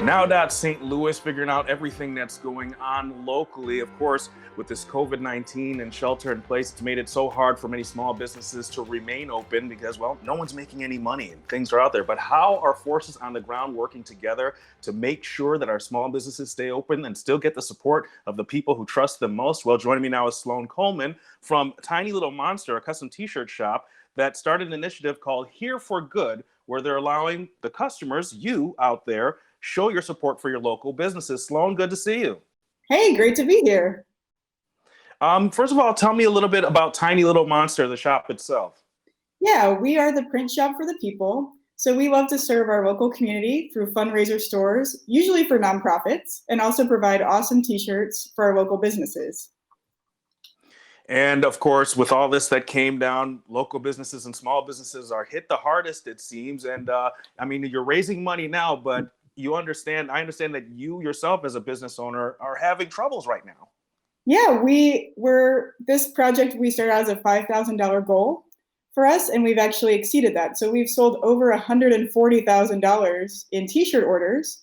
Now.St. Louis, figuring out everything that's going on locally. Of course, with this COVID-19 and shelter in place, it's made it so hard for many small businesses to remain open because, well, no one's making any money and things are out there. But how are forces on the ground working together to make sure that our small businesses stay open and still get the support of the people who trust them most? Well, joining me now is Sloan Coleman from Tiny Little Monster, a custom t-shirt shop that started an initiative called Here for Good, where they're allowing the customers, you out there, show your support for your local businesses. Sloan, good to see you. Hey, great to be here. First of all, tell me a little bit about Tiny Little Monster, the shop itself. Yeah, we are the print shop for the people. So we love to serve our local community through fundraiser stores, usually for nonprofits, and also provide awesome t-shirts for our local businesses. And of course, with all this that came down, local businesses and small businesses are hit the hardest, it seems. And I mean, you're raising money now, but I understand that you yourself as a business owner are having troubles right now. Yeah, this project we started out as a $5,000 goal for us, and we've actually exceeded that. So we've sold over $140,000 in t-shirt orders,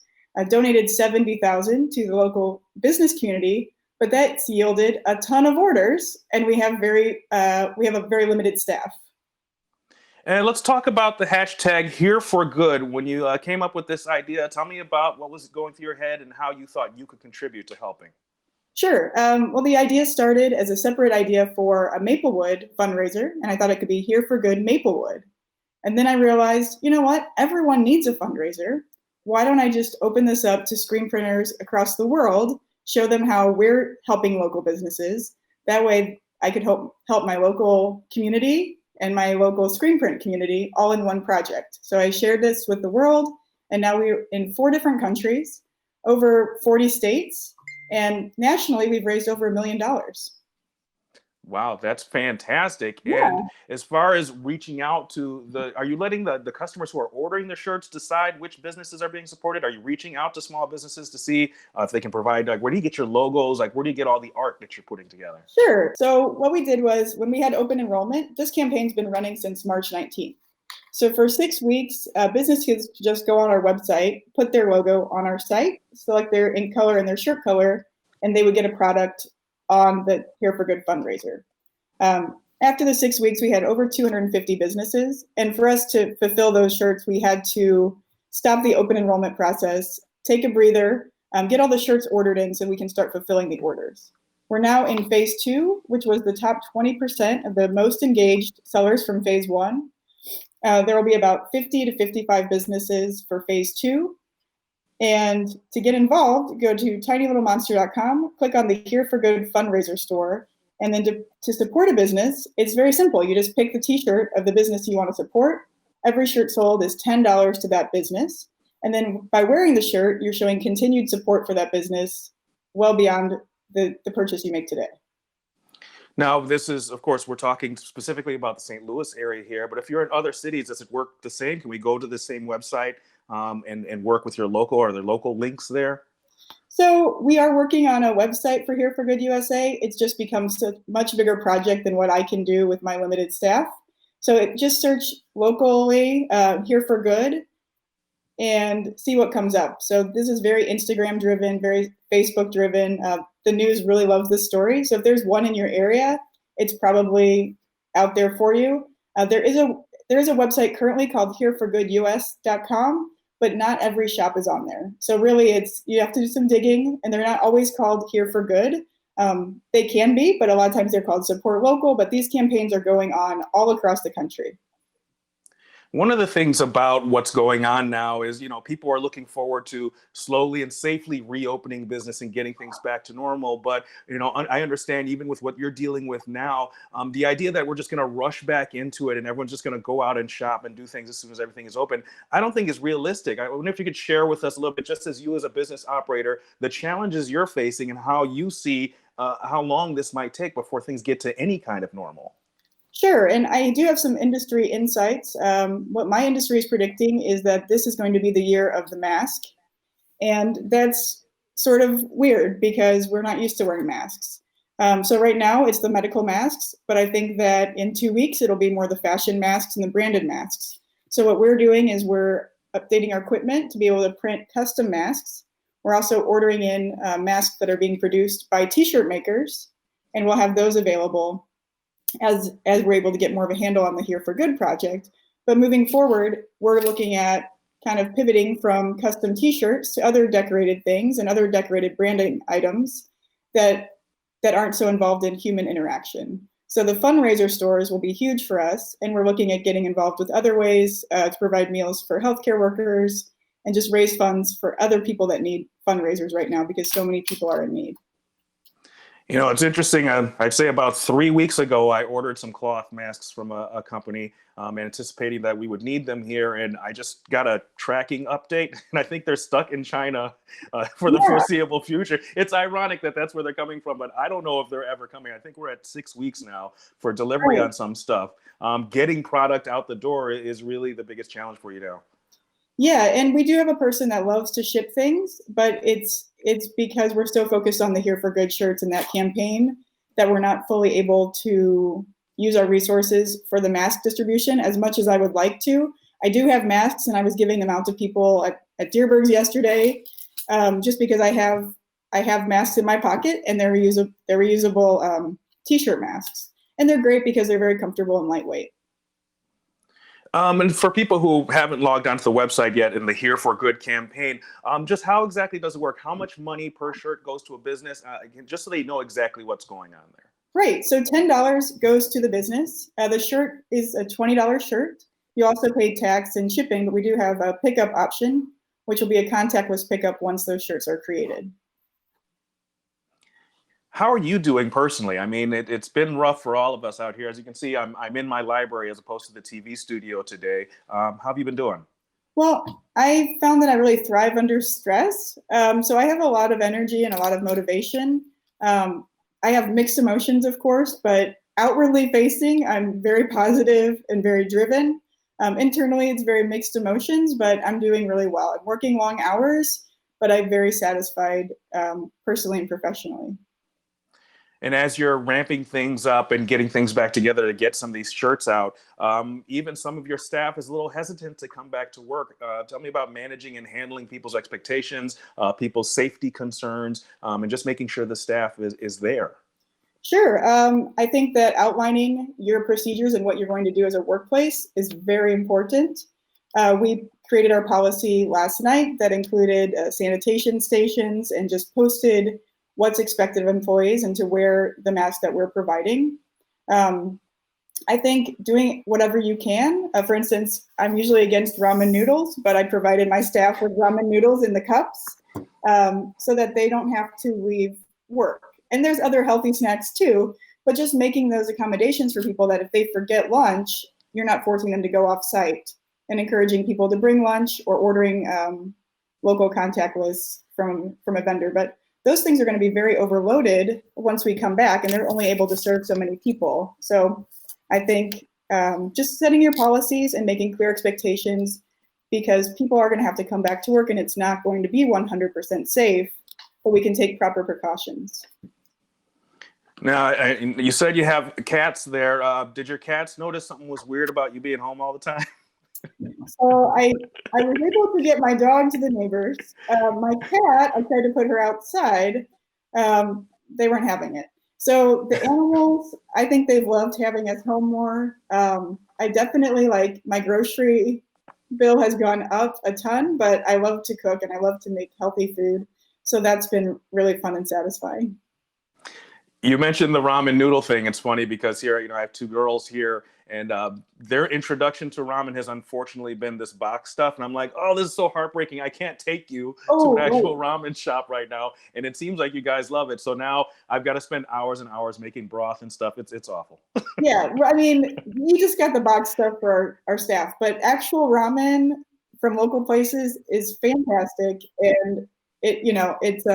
donated $70,000 to the local business community, but that's yielded a ton of orders, and we have a very limited staff. And let's talk about the hashtag Here for Good. When you came up with this idea, tell me about what was going through your head and how you thought you could contribute to helping. Sure. Well, the idea started as a separate idea for a Maplewood fundraiser, and I thought it could be Here for Good Maplewood. And then I realized, you know what? Everyone needs a fundraiser. Why don't I just open this up to screen printers across the world, show them how we're helping local businesses. That way I could help my local community and my local screen print community all in one project. So I shared this with the world, and now we're in 4 different countries, over 40 states, and nationally we've raised over $1 million. Wow, that's fantastic. Yeah. And as far as reaching out to are you letting the customers who are ordering the shirts decide which businesses are being supported? Are you reaching out to small businesses to see if they can provide, like, where do you get your logos? Like, where do you get all the art that you're putting together? Sure. So what we did was, when we had open enrollment, this campaign's been running since March 19th. So for 6 weeks, businesses just go on our website, put their logo on our site, select their ink color and their shirt color, and they would get a product on the Here for Good fundraiser. After the 6 weeks, we had over 250 businesses. And for us to fulfill those shirts, we had to stop the open enrollment process, take a breather, get all the shirts ordered in so we can start fulfilling the orders. We're now in phase 2, which was the top 20% of the most engaged sellers from phase 1. There will be about 50 to 55 businesses for phase 2. And to get involved, go to tinylittlemonster.com, click on the Here for Good fundraiser store, and then to support a business, it's very simple. You just pick the t-shirt of the business you want to support. Every shirt sold is $10 to that business. And then by wearing the shirt, you're showing continued support for that business well beyond the purchase you make today. Now, this is, of course, we're talking specifically about the St. Louis area here, but if you're in other cities, does it work the same? Can we go to the same website and work with your local? Are there local links there? So we are working on a website for Here for Good USA. It's just become such a much bigger project than what I can do with my limited staff. So just search locally Here for Good and see what comes up. So this is very Instagram driven, very Facebook driven. The news really loves this story. So if there's one in your area, it's probably out there for you. There is a website currently called hereforgoodus.com, but not every shop is on there. So really you have to do some digging, and they're not always called Here for Good. They can be, but a lot of times they're called Support Local, but these campaigns are going on all across the country. One of the things about what's going on now is, people are looking forward to slowly and safely reopening business and getting things back to normal. But, I understand, even with what you're dealing with now, the idea that we're just going to rush back into it and everyone's just going to go out and shop and do things as soon as everything is open, I don't think is realistic. I wonder if you could share with us a little bit, just as you as a business operator, the challenges you're facing and how you see how long this might take before things get to any kind of normal. Sure, and I do have some industry insights. What my industry is predicting is that this is going to be the year of the mask. And that's sort of weird because we're not used to wearing masks. So right now it's the medical masks, but I think that in 2 weeks it'll be more the fashion masks and the branded masks. So what we're doing is we're updating our equipment to be able to print custom masks. We're also ordering in masks that are being produced by t-shirt makers, and we'll have those available as we're able to get more of a handle on the Here for Good project. But moving forward, we're looking at kind of pivoting from custom t-shirts to other decorated things and other decorated branding items that aren't so involved in human interaction. So the fundraiser stores will be huge for us, and we're looking at getting involved with other ways to provide meals for healthcare workers and just raise funds for other people that need fundraisers right now because so many people are in need. You know, it's interesting. I'd say about 3 weeks ago, I ordered some cloth masks from a company, anticipating that we would need them here. And I just got a tracking update, and I think they're stuck in China for the foreseeable future. It's ironic that that's where they're coming from, but I don't know if they're ever coming. I think we're at 6 weeks now for delivery on some stuff. Getting product out the door is really the biggest challenge for you now. Yeah, and we do have a person that loves to ship things, but it's because we're so focused on the Here for Good shirts and that campaign that we're not fully able to use our resources for the mask distribution as much as I would like to. I do have masks, and I was giving them out to people at Deerberg's yesterday, just because I have masks in my pocket, and they're reusable t-shirt masks, and they're great because they're very comfortable and lightweight. And for people who haven't logged onto the website yet in the Here for Good campaign, just how exactly does it work? How much money per shirt goes to a business? Just so they know exactly what's going on there. Right. So $10 goes to the business. The shirt is a $20 shirt. You also pay tax and shipping, but we do have a pickup option, which will be a contactless pickup once those shirts are created. How are you doing personally? I mean, it's been rough for all of us out here. As you can see, I'm in my library as opposed to the TV studio today. How have you been doing? Well, I found that I really thrive under stress. So I have a lot of energy and a lot of motivation. I have mixed emotions, of course, but outwardly facing, I'm very positive and very driven. Internally, it's very mixed emotions, but I'm doing really well. I'm working long hours, but I'm very satisfied personally and professionally. And as you're ramping things up and getting things back together to get some of these shirts out, even some of your staff is a little hesitant to come back to work. Tell me about managing and handling people's expectations, people's safety concerns, and just making sure the staff is there. Sure. I think that outlining your procedures and what you're going to do as a workplace is very important. We created our policy last night that included sanitation stations and just posted what's expected of employees and to wear the mask that we're providing. I think doing whatever you can. For instance, I'm usually against ramen noodles, but I provided my staff with ramen noodles in the cups so that they don't have to leave work. And there's other healthy snacks too, but just making those accommodations for people that if they forget lunch, you're not forcing them to go off site, and encouraging people to bring lunch or ordering local contactless from a vendor. But those things are going to be very overloaded once we come back, and they're only able to serve so many people. So I think just setting your policies and making clear expectations, because people are going to have to come back to work and it's not going to be 100% safe, but we can take proper precautions. Now, you said you have cats there. Did your cats notice something was weird about you being home all the time? So I was able to get my dog to the neighbors. My cat, I tried to put her outside. They weren't having it. So the animals, I think they've loved having us home more. I definitely my grocery bill has gone up a ton, but I love to cook and I love to make healthy food. So that's been really fun and satisfying. You mentioned the ramen noodle thing. It's funny because here, I have two girls here, and their introduction to ramen has unfortunately been this box stuff. And I'm like, oh, this is so heartbreaking. I can't take you to an actual ramen shop right now. And it seems like you guys love it. So now I've got to spend hours and hours making broth and stuff. It's awful. Yeah, I mean, we just got the box stuff for our staff, but actual ramen from local places is fantastic. And it's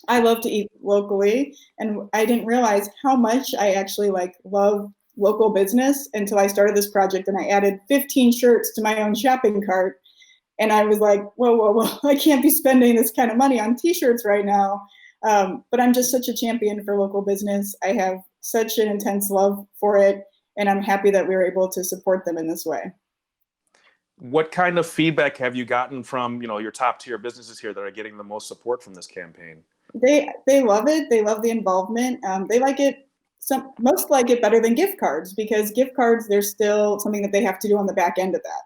I love to eat locally, and I didn't realize how much I actually love local business until I started this project, and I added 15 shirts to my own shopping cart. And I was like, whoa, I can't be spending this kind of money on t-shirts right now. But I'm just such a champion for local business. I have such an intense love for it, and I'm happy that we were able to support them in this way. What kind of feedback have you gotten from, your top tier businesses here that are getting the most support from this campaign? They love it. They love the involvement. They like it. Most like it better than gift cards, because gift cards, there's still something that they have to do on the back end of that.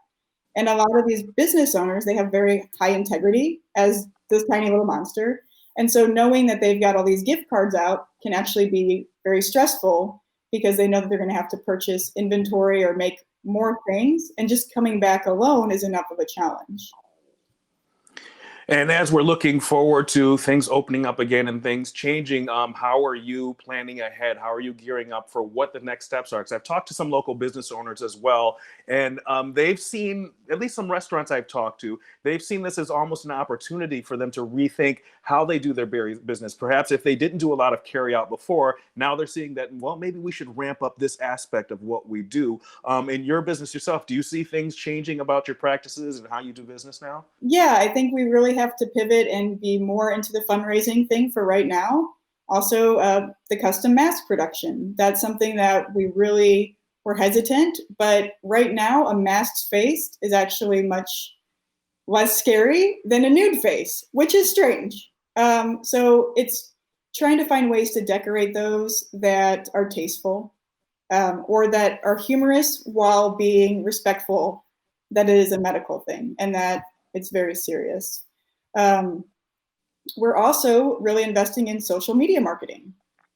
And a lot of these business owners, they have very high integrity, as this tiny little monster. And so knowing that they've got all these gift cards out can actually be very stressful, because they know that they're going to have to purchase inventory or make more things. And just coming back alone is enough of a challenge. And as we're looking forward to things opening up again and things changing, how are you planning ahead? How are you gearing up for what the next steps are? Because I've talked to some local business owners as well, and they've seen, at least some restaurants I've talked to, they've seen this as almost an opportunity for them to rethink how they do their business. Perhaps if they didn't do a lot of carry out before, now they're seeing that, well, maybe we should ramp up this aspect of what we do. In your business yourself, do you see things changing about your practices and how you do business now? Yeah, I think we really have to pivot and be more into the fundraising thing for right now. Also, the custom mask production. That's something that we really were hesitant, but right now a masked face is actually much less scary than a nude face, which is strange. So it's trying to find ways to decorate those that are tasteful, or that are humorous while being respectful that it is a medical thing and that it's very serious. We're also really investing in social media marketing,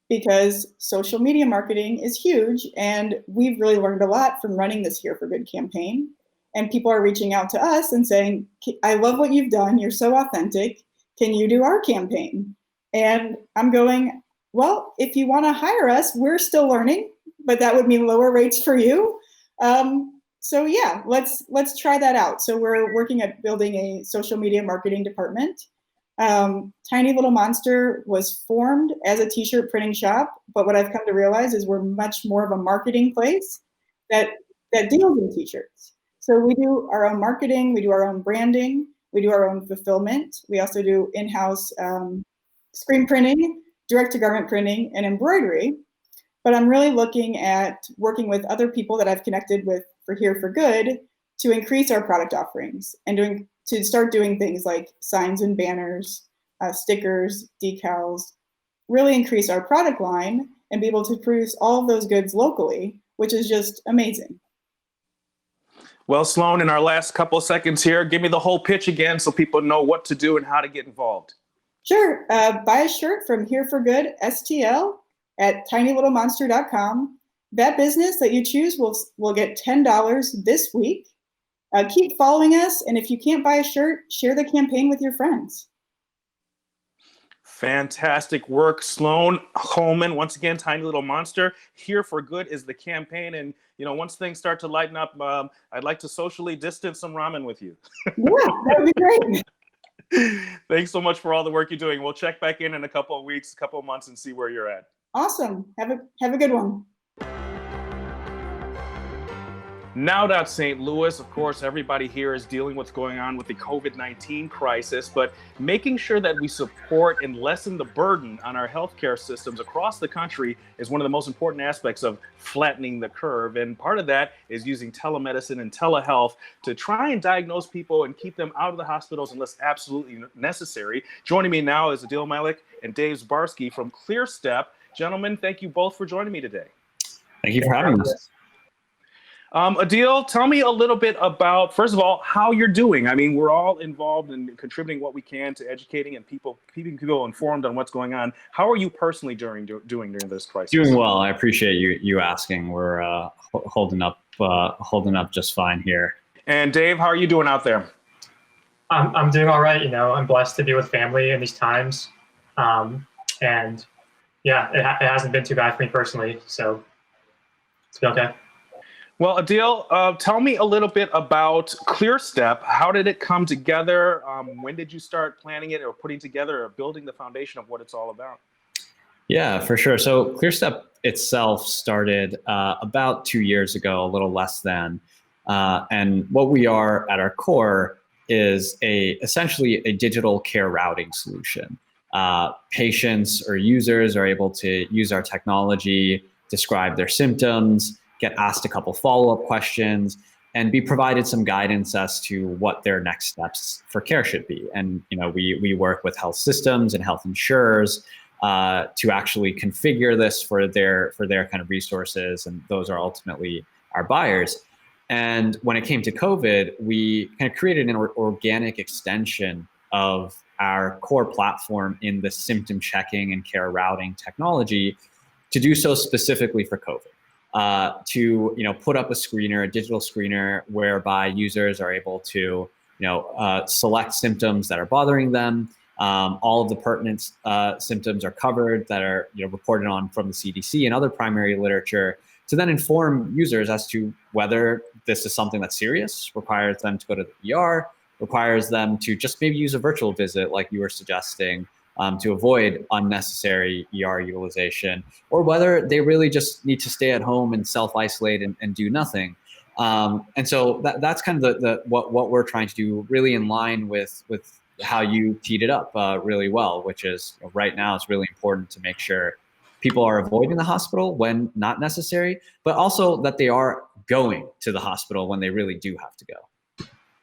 because social media marketing is huge, and we've really learned a lot from running this Here for Good campaign. And people are reaching out to us and saying, I love what you've done. You're so authentic. Can you do our campaign? And I'm going, well, if you want to hire us, we're still learning, but that would mean lower rates for you. So yeah, let's try that out. So we're working at building a social media marketing department. Tiny Little Monster was formed as a t-shirt printing shop, but what I've come to realize is we're much more of a marketing place that deals in t-shirts. So we do our own marketing, we do our own branding, we do our own fulfillment. We also do in-house screen printing, direct-to-garment printing, and embroidery. But I'm really looking at working with other people that I've connected with for Here for Good to increase our product offerings and to start doing things like signs and banners, stickers, decals, really increase our product line and be able to produce all of those goods locally, which is just amazing. Well, Sloan, in our last couple of seconds here, give me the whole pitch again so people know what to do and how to get involved. Sure. Buy a shirt from Here for Good STL at tinylittlemonster.com. That business that you choose will get $10 this week. Keep following us, and if you can't buy a shirt, share the campaign with your friends. Fantastic work, Sloan Holman. Once again, Tiny Little Monster. Here for Good is the campaign, and once things start to lighten up, I'd like to socially distance some ramen with you. Yeah, that would be great. Thanks so much for all the work you're doing. We'll check back in a couple of weeks, a couple of months, and see where you're at. Awesome. Have a good one. Now.St. Louis, of course, everybody here is dealing with what's going on with the COVID-19 crisis, but making sure that we support and lessen the burden on our healthcare systems across the country is one of the most important aspects of flattening the curve. And part of that is using telemedicine and telehealth to try and diagnose people and keep them out of the hospitals unless absolutely necessary. Joining me now is Adil Malik and Dave Zbarsky from ClearStep. Gentlemen, thank you both for joining me today. Thank you for having us. Adil, tell me a little bit about, first of all, how you're doing. I mean, we're all involved in contributing what we can to educating and keeping people informed on what's going on. How are you personally doing during this crisis? Doing well. I appreciate you asking. We're holding up just fine here. And Dave, how are you doing out there? I'm doing all right. I'm blessed to be with family in these times, and yeah, it hasn't been too bad for me personally, so it's been okay. Well, Adil, tell me a little bit about ClearStep. How did it come together? When did you start planning it or putting together or building the foundation of what it's all about? Yeah, for sure. So ClearStep itself started about 2 years ago, a little less than. And what we are at our core is essentially a digital care routing solution. Patients or users are able to use our technology, describe their symptoms, get asked a couple follow-up questions, and be provided some guidance as to what their next steps for care should be. And we work with health systems and health insurers to actually configure this for their kind of resources, and those are ultimately our buyers. And when it came to COVID, we kind of created an organic extension of our core platform in the symptom checking and care routing technology to do so specifically for COVID. To put up a screener, a digital screener, whereby users are able to select symptoms that are bothering them. All of the pertinent symptoms are covered that are reported on from the CDC and other primary literature, to then inform users as to whether this is something that's serious, requires them to go to the ER, requires them to just maybe use a virtual visit like you were suggesting, to avoid unnecessary ER utilization, or whether they really just need to stay at home and self-isolate and do nothing. And so that's kind of what we're trying to do, really in line with how you teed it up really well, which is right now it's really important to make sure people are avoiding the hospital when not necessary, but also that they are going to the hospital when they really do have to go.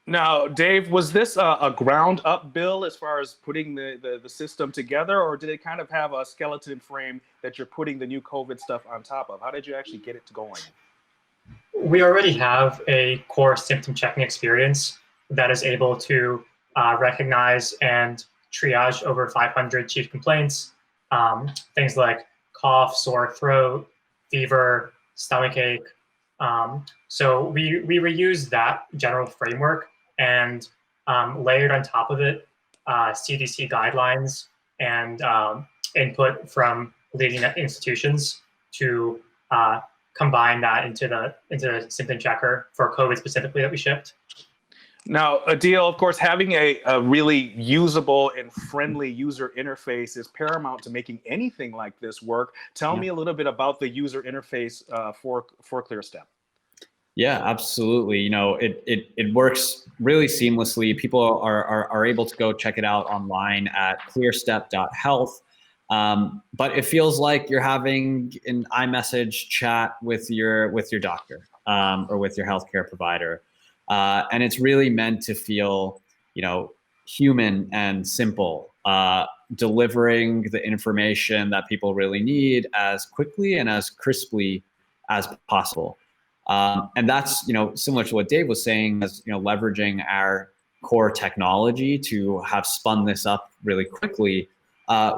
Now, Dave, was this a ground up bill as far as putting the system together, or did it kind of have a skeleton frame that you're putting the new COVID stuff on top of? How did you actually get it going? We already have a core symptom checking experience that is able to recognize and triage over 500 chief complaints, things like cough, sore throat, fever, stomachache. So we reused that general framework and layered on top of it CDC guidelines and input from leading institutions to combine that into the symptom checker for COVID specifically that we shipped. Now, Adil, of course, having a really usable and friendly user interface is paramount to making anything like this work. Tell me a little bit about the user interface for ClearStep. Yeah, absolutely. It works really seamlessly. People are able to go check it out online at clearstep.health. But it feels like you're having an iMessage chat with your doctor or with your healthcare provider. And it's really meant to feel, human and simple, delivering the information that people really need as quickly and as crisply as possible. And that's, similar to what Dave was saying, as, leveraging our core technology to have spun this up really quickly.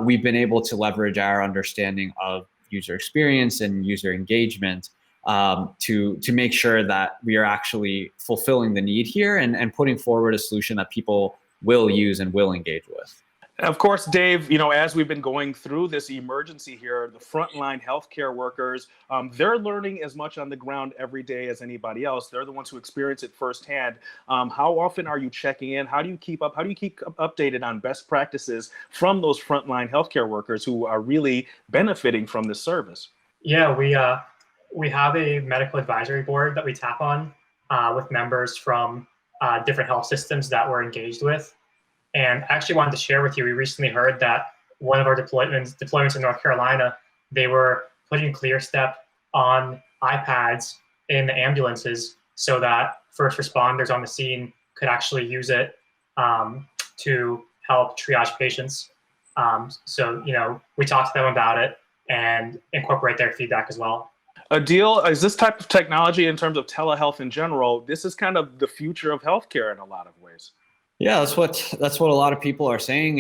We've been able to leverage our understanding of user experience and user engagement to make sure that we are actually fulfilling the need here and putting forward a solution that people will use and will engage with. Of course, Dave, as we've been going through this emergency here, the frontline healthcare workers, they're learning as much on the ground every day as anybody else. They're the ones who experience it firsthand. How often are you checking in? How do you keep updated on best practices from those frontline healthcare workers who are really benefiting from this service? Yeah, we have a medical advisory board that we tap on with members from different health systems that we're engaged with. And I actually wanted to share with you, we recently heard that one of our deployments in North Carolina, they were putting ClearStep on iPads in the ambulances so that first responders on the scene could actually use it to help triage patients. So, we talked to them about it and incorporate their feedback as well. Adil, is this type of technology, in terms of telehealth in general, this is kind of the future of healthcare in a lot of ways? Yeah, that's what a lot of people are saying.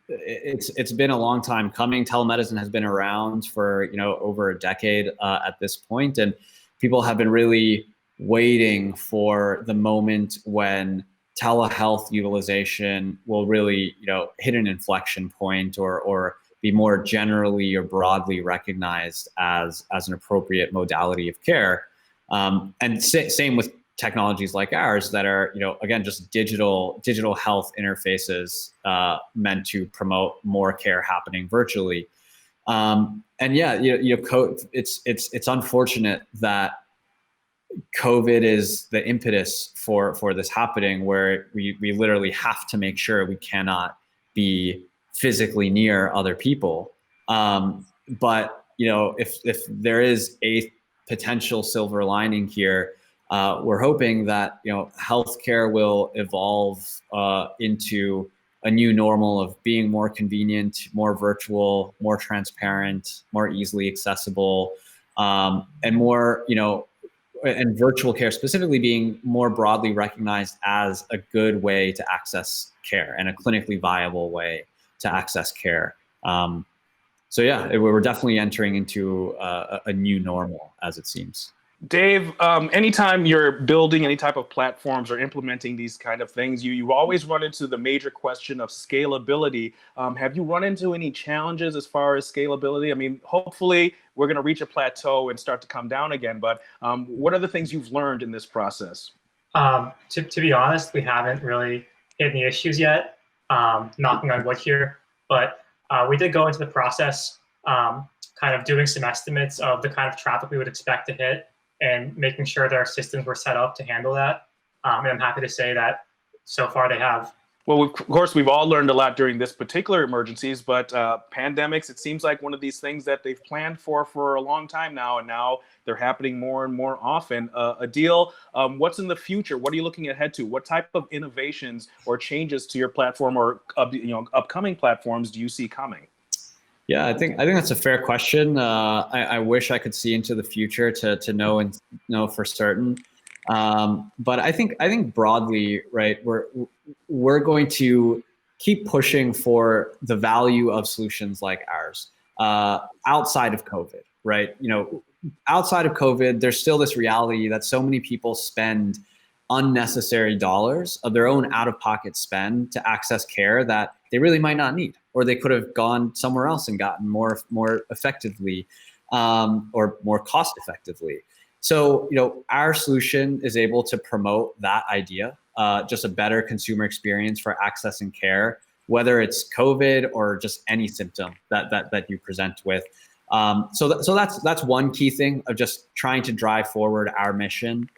It's been a long time coming. Telemedicine has been around for over a decade at this point, and people have been really waiting for the moment when telehealth utilization will really hit an inflection point or be more generally or broadly recognized as an appropriate modality of care. And same with technologies like ours that are, again, just digital health interfaces meant to promote more care happening virtually. And yeah, it's unfortunate that COVID is the impetus for this happening, where we literally have to make sure we cannot be physically near other people. But if there is a potential silver lining here, we're hoping that healthcare will evolve into a new normal of being more convenient, more virtual, more transparent, more easily accessible, and more and virtual care specifically being more broadly recognized as a good way to access care and a clinically viable way to access care. So yeah, we're definitely entering into a new normal, as it seems. Dave, anytime you're building any type of platforms or implementing these kind of things, you always run into the major question of scalability. Have you run into any challenges as far as scalability? I mean, hopefully we're going to reach a plateau and start to come down again, but what are the things you've learned in this process? To be honest, we haven't really hit any issues yet, knocking on wood here, but we did go into the process kind of doing some estimates of the kind of traffic we would expect to hit and making sure that our systems were set up to handle that. And I'm happy to say that so far they have. Well, of course, we've all learned a lot during this particular emergencies, but pandemics, it seems like one of these things that they've planned for a long time now, and now they're happening more and more often. Adil, what's in the future? What are you looking ahead to? What type of innovations or changes to your platform or upcoming platforms do you see coming? Yeah, I think that's a fair question. I wish I could see into the future to know and know for certain. But I think broadly, right, we're going to keep pushing for the value of solutions like ours outside of COVID, right? Outside of COVID, there's still this reality that so many people spend unnecessary dollars of their own out-of-pocket spend to access care that they really might not need, or they could have gone somewhere else and gotten more effectively or more cost effectively. So, our solution is able to promote that idea, just a better consumer experience for accessing care, whether it's COVID or just any symptom that you present with. So that's one key thing of just trying to drive forward our mission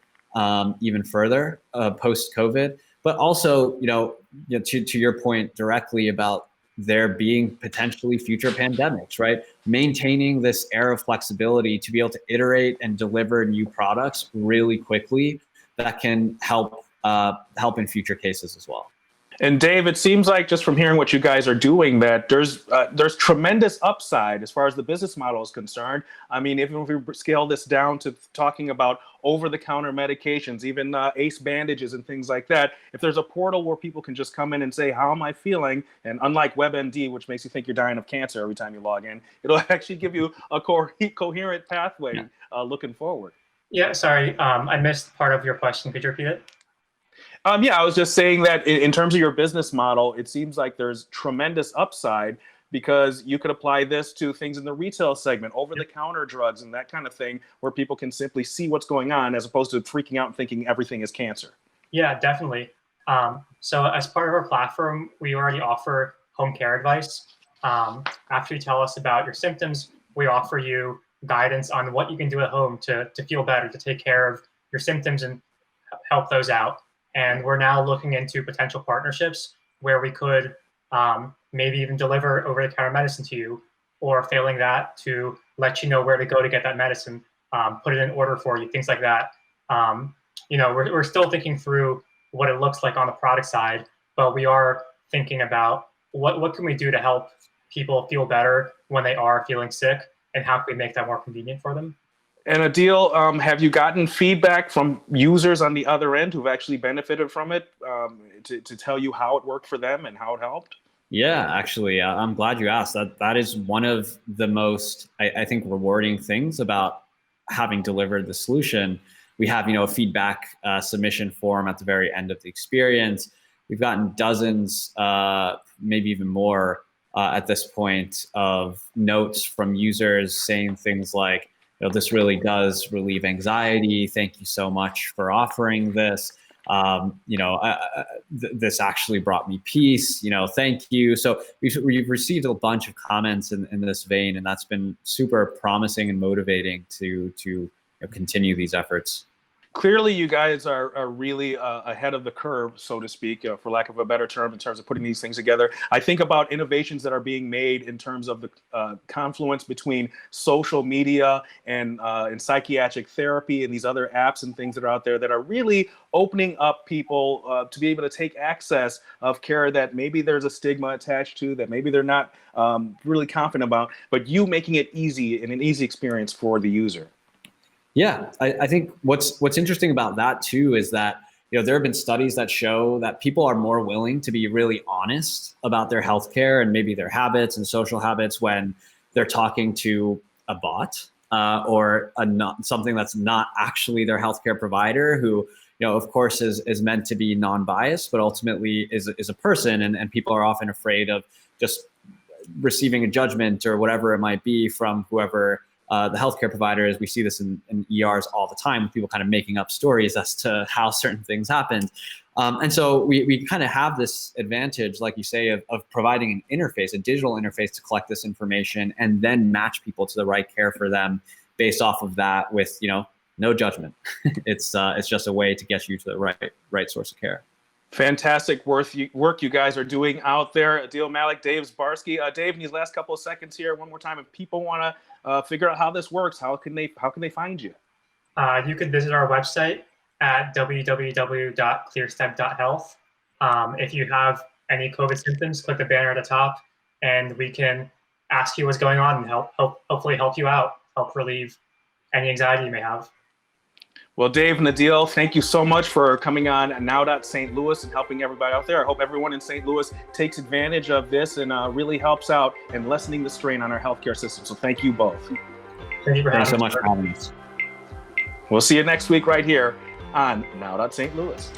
even further post-COVID. But also, to your point directly about there being potentially future pandemics, right? Maintaining this air of flexibility to be able to iterate and deliver new products really quickly that can help in future cases as well. And Dave, it seems like just from hearing what you guys are doing that there's tremendous upside as far as the business model is concerned. I mean, even if we scale this down to talking about over-the-counter medications, even ACE bandages and things like that, if there's a portal where people can just come in and say, how am I feeling? And unlike WebMD, which makes you think you're dying of cancer every time you log in, it'll actually give you a coherent pathway looking forward. Yeah, sorry, I missed part of your question. Could you repeat it? Yeah, I was just saying that in terms of your business model, it seems like there's tremendous upside because you could apply this to things in the retail segment, over-the-counter drugs and that kind of thing, where people can simply see what's going on as opposed to freaking out and thinking everything is cancer. Yeah, definitely. So as part of our platform, we already offer home care advice. After you tell us about your symptoms, we offer you guidance on what you can do at home to feel better, to take care of your symptoms and help those out. And we're now looking into potential partnerships where we could maybe even deliver over-the-counter medicine to you, or failing that, to let you know where to go to get that medicine, put it in order for you, things like that. We're still thinking through what it looks like on the product side, but we are thinking about what can we do to help people feel better when they are feeling sick, and how can we make that more convenient for them. And Adil, have you gotten feedback from users on the other end who've actually benefited from it to tell you how it worked for them and how it helped? Yeah, actually, I'm glad you asked. That is one of the most, I think, rewarding things about having delivered the solution. We have, a feedback submission form at the very end of the experience. We've gotten dozens, maybe even more at this point, of notes from users saying things like, this really does relieve anxiety. Thank you so much for offering this. This actually brought me peace. Thank you. So we've received a bunch of comments in this vein, and that's been super promising and motivating to continue these efforts. Clearly, you guys are really ahead of the curve, so to speak, for lack of a better term, in terms of putting these things together. I think about innovations that are being made in terms of the confluence between social media and psychiatric therapy and these other apps and things that are out there that are really opening up people to be able to take access of care that maybe there's a stigma attached to, that maybe they're not really confident about, but you making it easy and an easy experience for the user. Yeah, I think what's interesting about that too is that, you know, there have been studies that show that people are more willing to be really honest about their healthcare and maybe their habits and social habits when they're talking to a bot or something that's not actually their healthcare provider, who, you know, of course is meant to be non-biased, but ultimately is a person, and people are often afraid of just receiving a judgment or whatever it might be from whoever the healthcare provider is. We see this in ERs all the time, with people kind of making up stories as to how certain things happened. And so we kind of have this advantage, like you say, of providing an interface, a digital interface to collect this information and then match people to the right care for them based off of that with, you know, no judgment. It's just a way to get you to the right source of care. Fantastic work you guys are doing out there. Adil Malik, Dave Zbarsky. Dave, in these last couple of seconds here, one more time, if people want to figure out how this works, how can they find you? You could visit our website at www.clearstep.health. If you have any COVID symptoms, click the banner at the top, and we can ask you what's going on and hopefully help you out, help relieve any anxiety you may have. Well, Dave and Adil, thank you so much for coming on Now.St. Louis and helping everybody out there. I hope everyone in St. Louis takes advantage of this and really helps out in lessening the strain on our healthcare system. So thank you both. Thank you for Thanks so much for having us. We'll see you next week right here on Now.St. Louis.